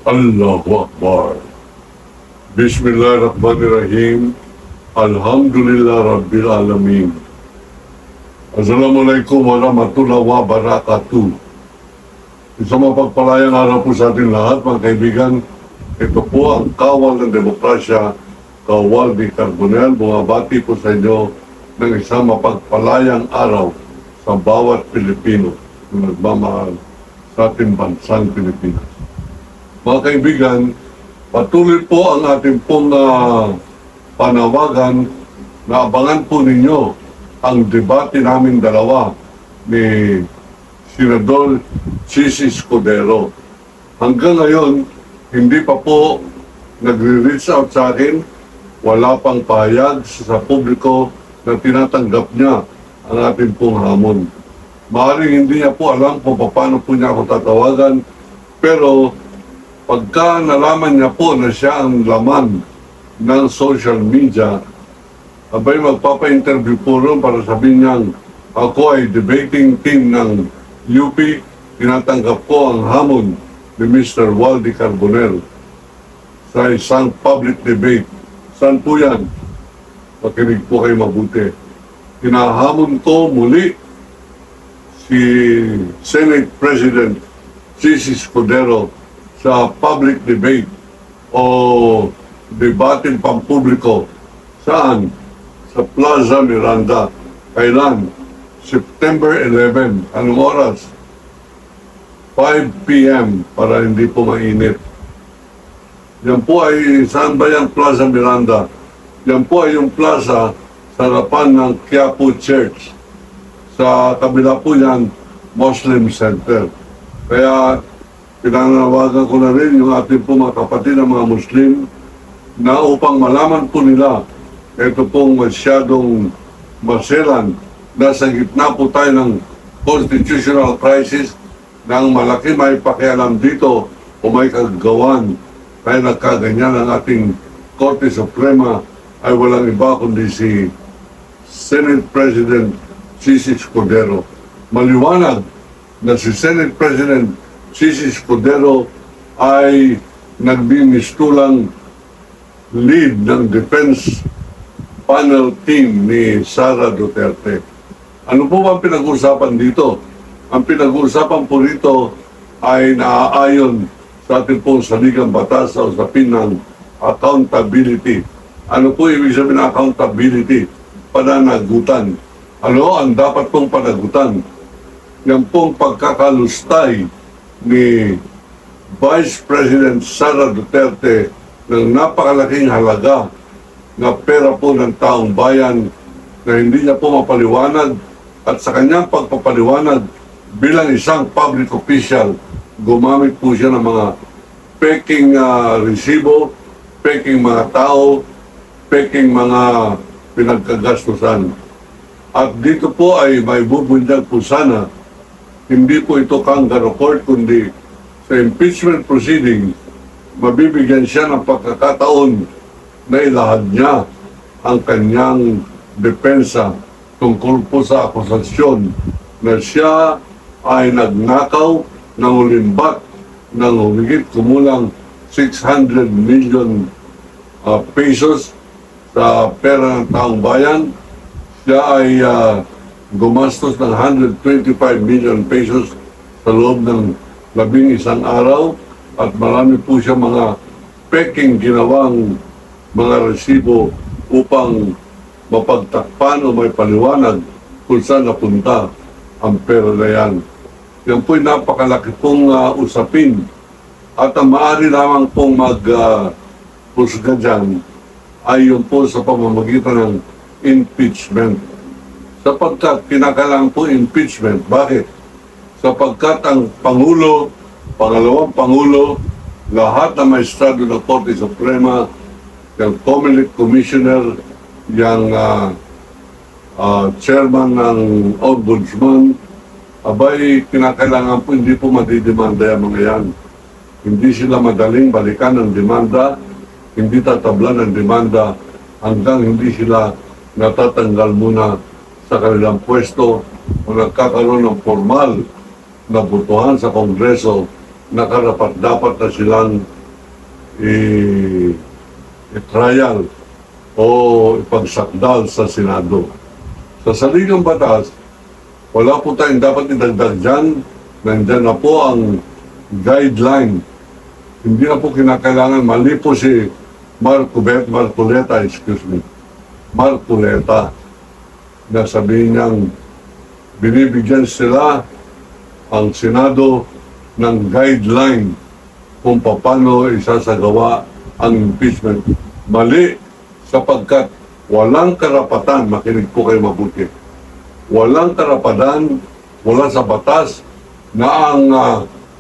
Allahu Akbar. Bismillahirrahmanirrahim. Alhamdulillah Rabbil Alamin. Assalamualaikum warahmatullahi wabarakatuh. Isang mapagpalayang araw po sa ating lahat, mga kaibigan. Ito po ang Kawal ng Demokrasya, Kawal ni Carbonell. Bumabati po sa inyo ng isang mapagpalayang araw sa bawat Pilipino na nagmamahal sa ating bansang Pilipinas. Mga kaibigan, patuloy po ang ating pong panawagan na abangan po ninyo ang debate namin dalawa ni Senador Sisi Escudero. Hanggang ngayon, hindi pa po nagre-reach out sa akin, wala pang pahayag sa publiko na tinatanggap niya ang ating pong hamon. Maaaring hindi niya po alam kung paano po niya ako tatawagan, pero pagka nalaman niya po na siya ang laman ng social media, abay magpapa-interview po ron para sabihin niyang ako ay debating team ng UP, tinatanggap ko ang hamon ni Mr. Waldy Carbonell sa isang public debate. Saan po yan? Makinig po kayo mabuti. Hinahamon ko muli si Senate President Sisi Escudero sa public debate o debating pampubliko. Saan? Sa Plaza Miranda. Kailan? September 11. Anong oras? 5 p.m. para hindi po mainit. Yan po ay, saan ba yung Plaza Miranda? Yan po ay yung plaza sa harapan ng Quiapo Church. Sa kabila po yan, Muslim Center. Kaya pinanawagan ko na rin yung ating po mga kapatid ng mga Muslim na upang malaman po nila ito pong masyadong maselan. Nasa gitna po tayo ng constitutional crisis na ang malaki may pakialam dito o may kagawan kaya nagkaganyan ang ating Korte Suprema ay walang iba kundi si Senate President Sisi Escudero. Maliwanag na si Senate President Sisi Escudero ay nagbimistulang lead ng defense panel team ni Sara Duterte. Ano po ba ang pinag-uusapan dito? Ang pinag-uusapan po rito ay naaayon sa ating pong saligang batas sa usapin ng accountability. Ano po ibig sabihin ng accountability? Pananagutan. Ano ang dapat pong panagutan? Yan pong pagkakalustay ni Vice President Sara Duterte ng napakalaking halaga na pera po ng taong bayan na hindi niya po mapaliwanag, at sa kanyang pagpapaliwanag bilang isang public official, gumamit po siya ng mga peking resibo, peking mga tao, peking mga pinagkagastusan. At dito po ay may bubundag po sana, hindi po ito kangaroo court, kundi sa impeachment proceeding, mabibigyan siya ng pagkakataon na ilahad niya ang kanyang depensa tungkol po sa akusasyon na siya ay nagnakaw ng ulimbat ng humigit kumulang 600 million pesos sa pera ng taong bayan. Siya ay gumastos ng 125 million pesos sa loob ng 11 araw at marami po siya mga peking ginawang mga resibo upang mapagtakpan o may paliwanag kung saan napunta ang pera na yan. Yan po'y napakalaki pong usapin at ang maaari lamang pong pusga dyan ay yun po sa pamamagitan ng impeachment. Sapagkat kinakailangan po impeachment. Bakit? Sapagkat ang Pangulo, pangalawang Pangulo, lahat ng maestrado ng Korte Suprema, yung Comelec Commissioner, yung chairman ng Ombudsman, abay, kinakailangan po hindi po madidemanda yung mga yan. Hindi sila madaling balikan ng demanda, hindi tatablan ng demanda hanggang hindi sila natatanggal muna sa kanilang pwesto o nagkakaroon ng formal na botohan sa Kongreso na karapat-dapat na silang i-trial o ipagsakdal sa Senado. Sa saligang batas, wala po tayong dapat idagdag dyan. Nandyan na po ang guideline. Hindi na po kinakailangan, mali po si Marcoleta, Marcoleta, na sabihin niyang binibigyan sila ang Senado ng guideline kung paano isasagawa ang impeachment. Mali, sapagkat walang karapatan, makinig po kayo mabuti, walang karapatan mula sa batas na ang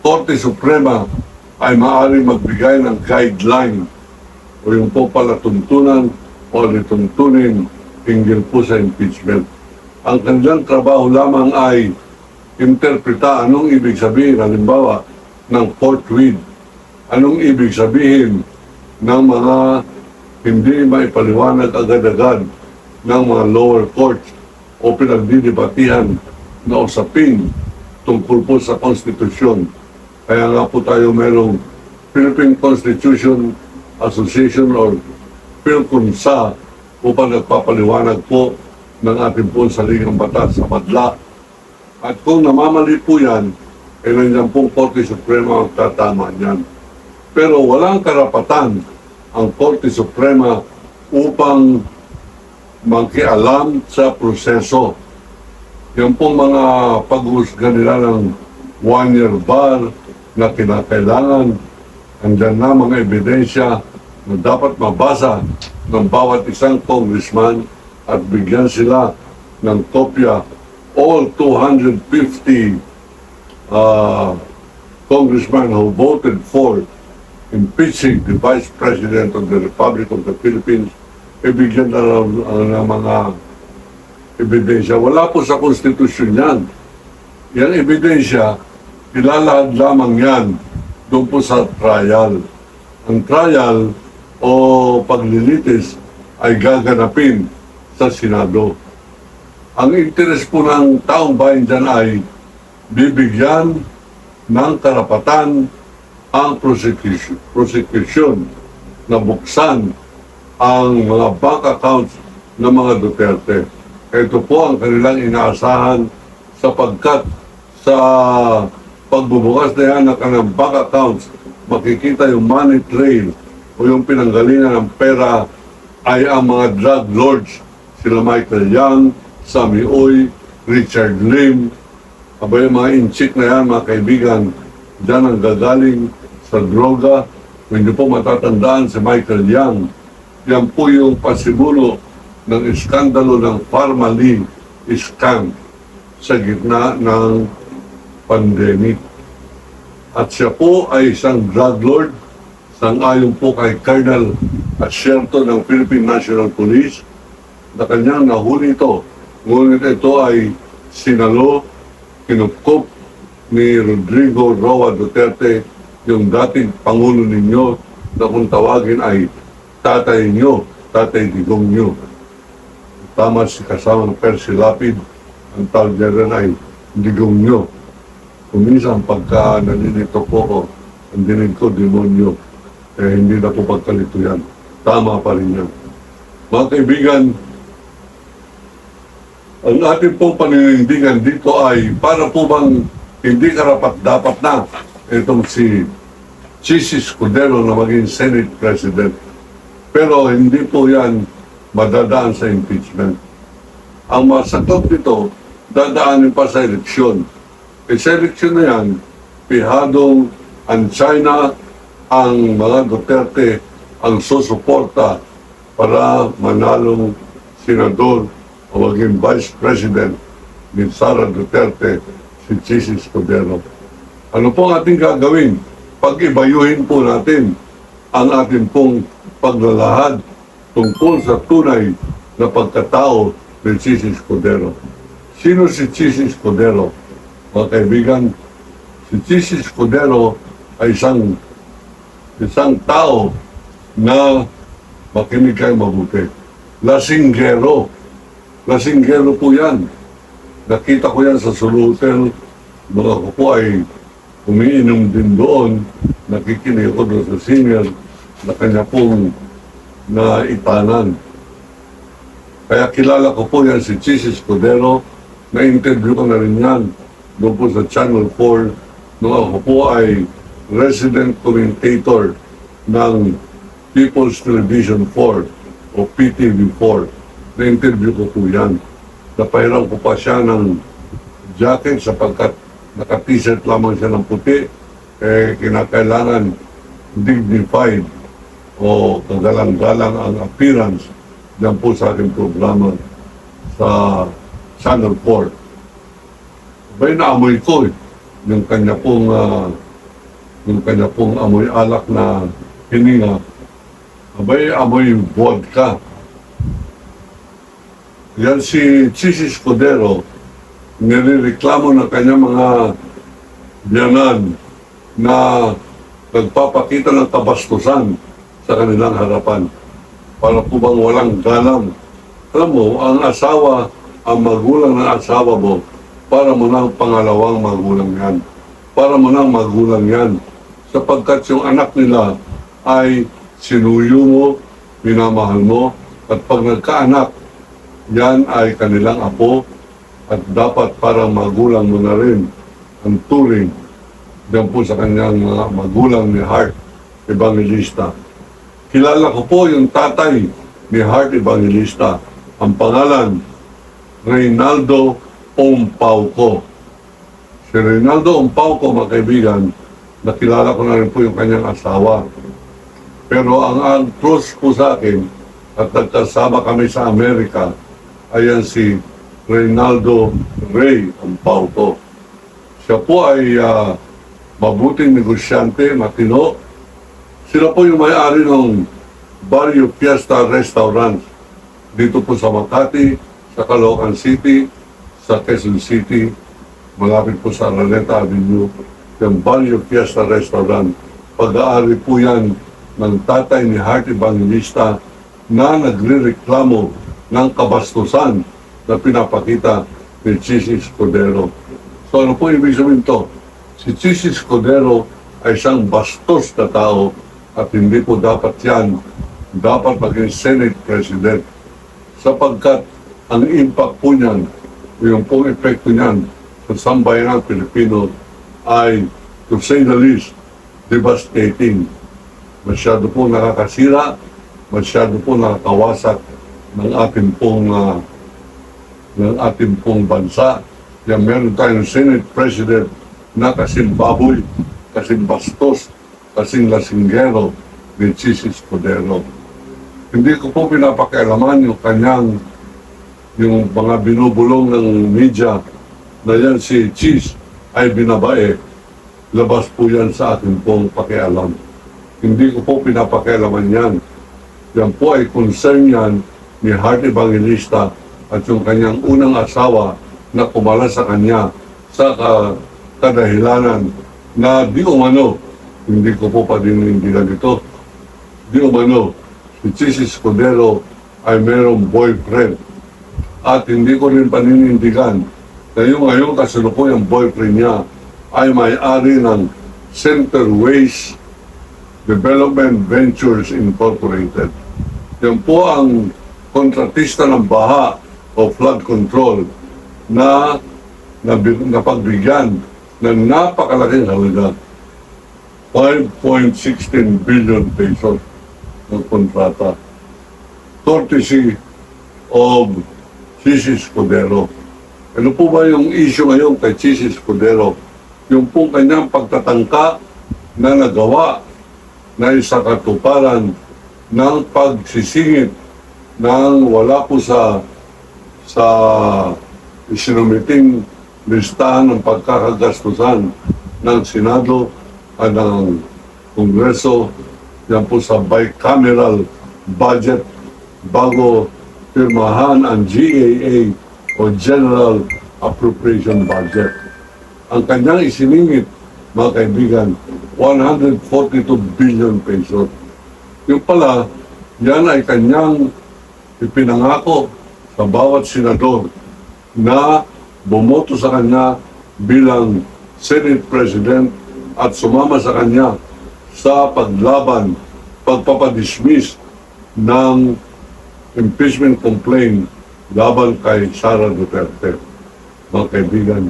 Korte Suprema ay maaaring magbigay ng guideline o yung po palatuntunan o lituntunin hinggil po sa impeachment. Ang kanilang trabaho lamang ay interpreta anong ibig sabihin, halimbawa, ng forthwith. Anong ibig sabihin ng mga hindi maipaliwanag agad-agad ng mga lower courts o pinagdidebatihan na usapin tungkol po sa konstitusyon. Kaya nga po tayo merong Philippine Constitution Association or PhilConsa upang nagpapaliwanag po ng ating po saligang batas sa madla. At kung namamali po yan, eh nandiyan pong Korte Suprema ang tatama niyan. Pero walang karapatan ang Korte Suprema upang makialam sa proseso. Yan pong mga pag-uusga nila ng one-year bar na kinakailangan, andyan na mga ebidensya na dapat mabasa ng bawat isang congressman at bigyan sila ng kopya. All 250 congressmen who voted for impeaching the Vice President of the Republic of the Philippines, ibigyan na ng mga ebidensya. Wala po sa konstitusyon yan. Yan ebidensya, ilalahad lamang yan doon po sa trial. Ang trial o paglilitis ay gaganapin sa Senado. Ang interes po ng taong bayan dyan ay bibigyan ng karapatan ang prosecution na buksan ang mga bank accounts ng mga Duterte. Ito po ang kanilang inaasahan sapagkat sa pagbubukas na yan ng kanilang bank accounts, makikita yung money trail o yung pinanggalingan ng pera ay ang mga drug lords. Sila Michael Yang, Sammy Oy, Richard Lim, abay mga inchik na yan mga kaibigan, dyan ang gagaling sa droga. Kung hindi po matatandaan si Michael Yang, yan po yung pasimulo ng iskandalo ng Parmali scam sa gitna ng pandemic. At siya po ay isang drug lord, sang-ayon po kay Colonel Asierto ng Philippine National Police na kanyang nahuli ito. Ngunit ito ay sinalo, kinupkup ni Rodrigo Roa Duterte, yung dating Pangulo ninyo na kung tawagin ay tatay nyo, tatay digong nyo. Tama si kasamang Percy Lapid, ang tawag niya rin ay digong nyo. Kung minsan pagka naninito po ko, ang dinig ko, demonyo, eh hindi na po pagkalito yan. Tama pa rin yan. Mga kaibigan, ang ating pong paninindigan dito ay para po bang hindi karapat-dapat na itong si Chis Escudero na maging Senate President. Pero hindi po yan madadaan sa impeachment. Ang masakot nito, dadaanin pa sa eleksyon. E sa eleksyon na yan, pihadong ang China, ang mga Duterte, ang susuporta para manalong senador o maging Vice President ni Sara Duterte, si Chis Escudero. Ano po ang ating gagawin? Pag-ibayuhin po natin ang ating pong paglalahad tungkol sa tunay na pagkatao ni Chis Escudero. Sino si Chis Escudero? Mga kaibigan, si Chis Escudero ay isang tao na makinig kayo mabuti. Lasinggero. Lasinggero po yan. Nakita ko yan sa Sulu Hotel. Mga ko po ay umiinom din doon. Nakikinig ako doon sa senior. na kanya pong naitanan. Kaya kilala ko po yan si Chis Escudero, na-interview ko na rin yan doon po sa Channel 4 nung ako po ay resident commentator ng People's Television 4 o PTV4. Na-interview ko po yan. Napahiram ko pa siya ng jacket sapagkat naka-t-shirt lamang siya ng puti, kinakailangan dignified o kagalang-galang ang appearance dyan po sa aking programa sa Channel 4. Abay, naamoy ko yung kanya pong amoy alak na hininga. Abay, amoy vodka. Yan si Chis Escudero, nirereklamo ng kanyang mga biyanan na nagpapakita ng kabastusan sa kanilang harapan. Para po bang walang galang. Alam mo, ang asawa, ang magulang ng asawa mo, para mo ng pangalawang magulang yan. Para mo ng magulang yan. Sapagkat yung anak nila ay sinuyo mo, minamahal mo, at pag nagkaanak, yan ay kanilang apo, at dapat parang magulang mo na rin ang turing diyan po sa kanyang mga magulang ni Heart Evangelista. Kilala ko po yung tatay ni Heart Evangelista. Ang pangalan, Reynaldo Ompauco. Si Reynaldo Ompauco, mga kaibigan, nakilala ko na rin po yung kanyang asawa. Pero ang close po sa akin at nagkasama kami sa Amerika, ayan si Reynaldo Ray Ompauco. Siya po ay mabuting negosyante, matino. Sila po yung may-ari ng Barrio Fiesta Restaurant dito po sa Makati, sa Caloocan City, sa Quezon City, malapit po sa Araneta Avenue, yung Barrio Fiesta Restaurant. Pag-aari po yan ng tatay ni Heart Evangelista na nagre-reklamo ng kabastusan na pinapakita ni Chis Escudero. So ano po ibig sabihin to? Si Chis Escudero ay isang bastos na tao at hindi po dapat yan maging Senate President sapagkat ang impact po niyan, yung pong epekto niyan sa sambayanang Pilipino ay, to say the least, devastating. Masyado po nakakasira, masyado po nakakawasak ng ating pong bansa. Yan, meron tayong Senate President na kasing baboy, kasing bastos, kasing lasinggero ni Chis Escudero. Hindi ko po pinapakialaman yung mga binubulong ng media na yan si Chis ay binabae. Labas po yan sa ating pong pakialam. Hindi ko po pinapakialaman yan. Yan po ay concern yan ni Heart Evangelista at yung kanyang unang asawa na kumala sa kanya sa kadahilanan na di umano, hindi ko po paninindigan ito, di umano, si Chis Escudero ay mayroong boyfriend. At hindi ko rin paninindigan na yung ngayong kasalukuyang boyfriend niya ay may-ari ng Centerways Development Ventures Incorporated. Yan po ang kontratista ng baha o flood control na napagbigyan ng napakalaking halaga, 5.16 billion pesos ng kontrata. Courtesy of Chis Escudero. Ano po ba yung issue ngayon kay Chis Escudero? Yung pong kanyang pagtatangka na nagawa na isa katuparan ng pagsisingit ng wala po sa isinumiting listahan ng pagkakagastusan ng Senado at ng Kongreso, yan po sa bicameral budget bago pirmahan ang GAA o General Appropriation Budget. Ang kanyang isiningit, mga kaibigan, 142 billion pesos. Yung pala, yan ay kanyang ipinangako sa bawat senador na bumoto sa kanya bilang Senate President at sumama sa kanya sa paglaban pagpapadismiss ng impeachment complaint laban kay Sara Duterte. Mga kaibigan,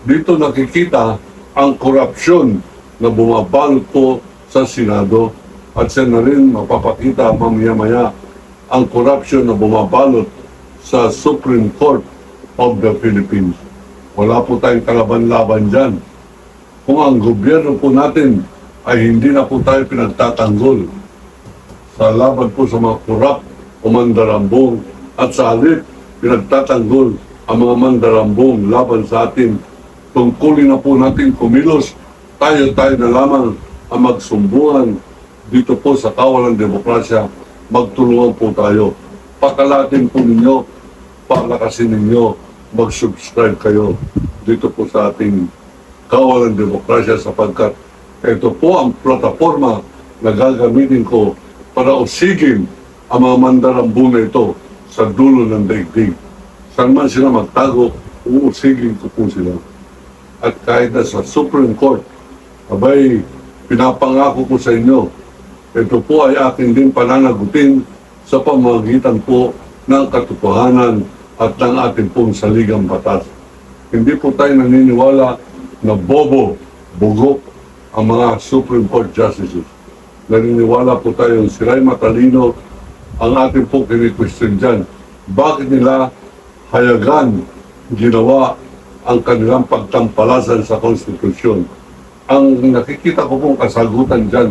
dito nakikita ang korupsyon na bumabalot po sa Senado at siya na rin mapapakita mamaya-maya ang korupsyon na bumabalot sa Supreme Court of the Philippines. Wala po tayong kalaban-laban dyan. Kung ang gobyerno po natin ay hindi na po tayo pinagtatanggol sa laban po sa mga korap o mandarambong at sa halip pinagtatanggol ang mga mandarambong laban sa atin, tungkulin na po natin kumilos, tayo na lamang ang magsumbungan dito po sa kawalan demokrasya, magtulungan po tayo. Pakalatin po ninyo, palakasin ninyo, mag-subscribe kayo dito po sa ating kawalan demokrasya sapagkat ito po ang plataforma na gagamitin ko para usigin ang mga mandarambong na ito sa dulo ng daigdig. Saan man sila magtago, uusigin ko po sila. At kahit na sa Supreme Court, abay, pinapangako ko sa inyo, ito po ay aking din pananagutin sa pamamagitan po ng katotohanan at ng ating pong saligang batas. Hindi po tayo naniniwala na bobo, bugok ang mga Supreme Court Justices. Naniniwala po tayo sila'y matalino. Ang ating pong kini-question dyan, bakit nila hayagan ginawa ang kanilang pagtampalasan sa konstitusyon? Ang nakikita ko pong kasagutan dyan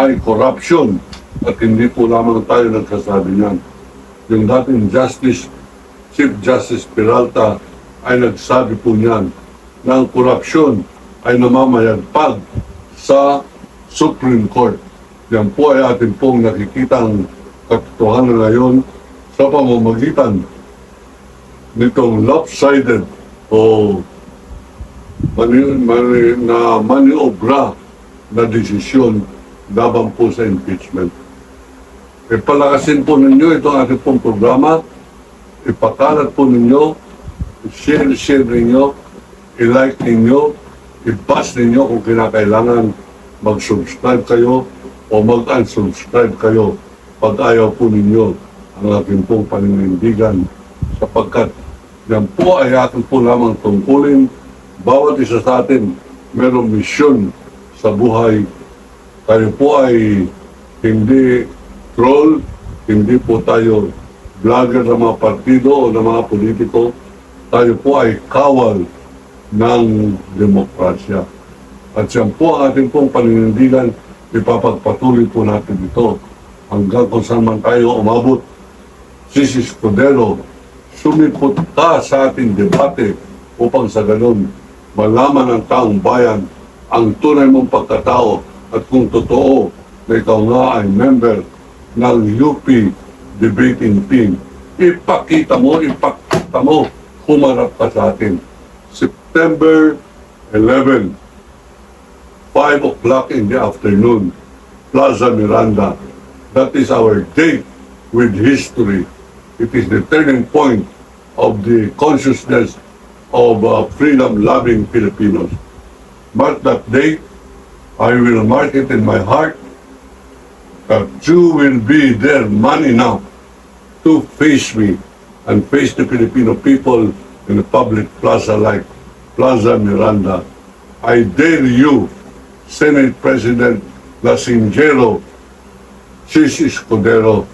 ay corruption at hindi po lamang tayo nagsasabi niyan. Yung dating Chief Justice Peralta ay nagsabi po niyan na ang korupsyon ay namamayagpag sa Supreme Court. Yan po ay ating pong nakikitang katotohanan ngayon sa pamamagitan nitong lopsided o maniobra na desisyon laban po sa impeachment. Ipalakasin po ninyo itong ating pong programa, ipakalat po ninyo, share ninyo, i-like ninyo, i-pass ninyo kung kinakailangan, mag-subscribe kayo o mag-unsubscribe kayo pag ayaw po ninyo ang aking pong paninindigan sapagkat yan po ay ating po lamang tungkulin. Bawat isa sa atin mayroong misyon sa buhay. Tayo po ay hindi troll, hindi po tayo vlogger ng mga partido o ng mga politiko. Tayo po ay kawal ng demokrasya. At yan po ang ating pong paninindigan, ipapagpatuloy po natin ito hanggang kung saan man tayo umabot. Sisi Escudero, sumipot ka sa ating debate upang sa ganun malaman ng taong bayan ang tunay mong pagkatao at kung totoo na ikaw nga ay member ng UP debating team. Ipakita mo, humarap ka sa atin. September 11, 5 o'clock in the afternoon, Plaza Miranda. That is our date with history. It is the turning point of the consciousness of freedom-loving Filipinos. Mark that date. I will mark it in my heart that you will be there man enough to face me and face the Filipino people in a public plaza like Plaza Miranda. I dare you, Senate President Lasingero, Sisi Escudero,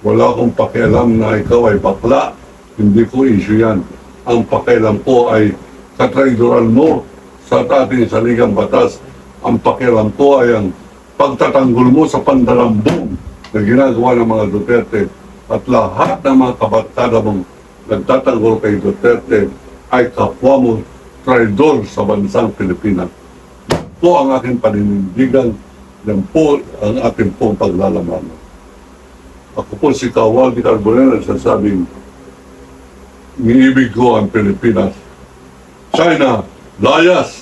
wala akong pakialam na ikaw ay bakla, hindi ko issue yan. Ang pakialam ko ay katraidoran mo sa ating saligang batas. Ang pakialam ko ay ang pagtatanggol mo sa pandarambong na ginagawa ng mga Duterte at lahat ng mga kabatada mong nagtatanggol kay Duterte ay kapwa mo traidor sa bansang Pilipinas. Yan po ang aking paninindigan, yan po ang ating pong paglalaman. Ako po si Kawaldi Carbonell, nagsasabing, iniibig ko ang Pilipinas. China, layas!